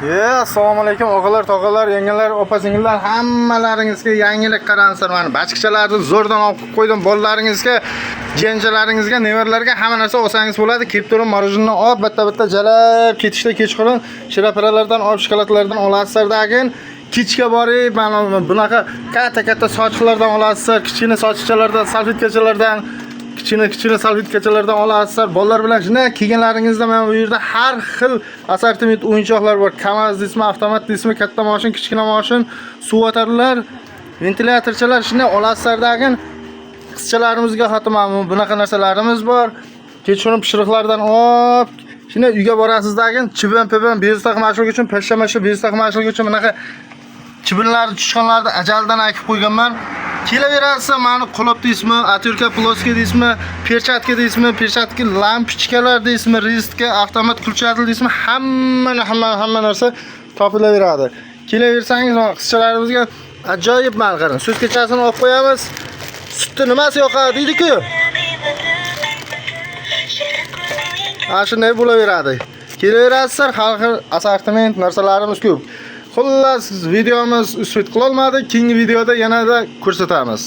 Assalomu alaykum og'alar, tog'alar, yengalar, opa-singillar, hammalaringizga yangilik qaransin. Mana bachkichalarni zo'rdan olib qo'ydim. Bolalaringizga, jenjalaringizga, nevaralarga hamma narsa olsangiz bo'ladi. Kelib turib, marojinni olib, bitta-bitta jalab ketishda kechqurun shiraparalardan olib, shokoladlardan olasizlar. Kechga borib, mana bunaqa katta sochiqlardan olasizlar, kichkina sochiqchalardan, salfetkachalardan kichkina salfetkachalardan olasizlar. Bolalar bilan shunday kelganlaringizda mana bu yerda har xil assortiment o'yinchoqlar bor. Kamaz deysizmi, avtomat deysizmi, katta mashin, kichkina mashin, suv o'tarlar, ventilyatorchalar shunday olasizlar. Qizchalarimizga hatto mana bunaqa narsalarimiz bor. Kechqurun pishiriqlardan olib, shunday uyga borasiz-dagin, chibin-pibin, bezak mashg'ul uchun, pashsha-mashg'ul, bezak mashg'ul uchun bunaqa chibinlarni, tushqonlarni ajaldan aytib qo'yganman. Kelaverasiz, mani qo'lab deysizmi, atirka ploski deysizmi, perchatka deysizmi, perchatka lampochkalar deysizmi, ristka, avtomat kulchatil deysizmi, hamma narsa topilaveradi. Kelaversangiz, qizchalarimizga ajoyib qarang. So'zkachasini olib qo'yamiz. Sutni nimasi yoqadi deydi-ku. Shunday bo'laveradi. Kelaverasizlar, har xil assortiment narsalarimiz ko'p. Xullas, videomiz usvit qila olmadik. Keyingi videoda yanada ko'rsatamiz.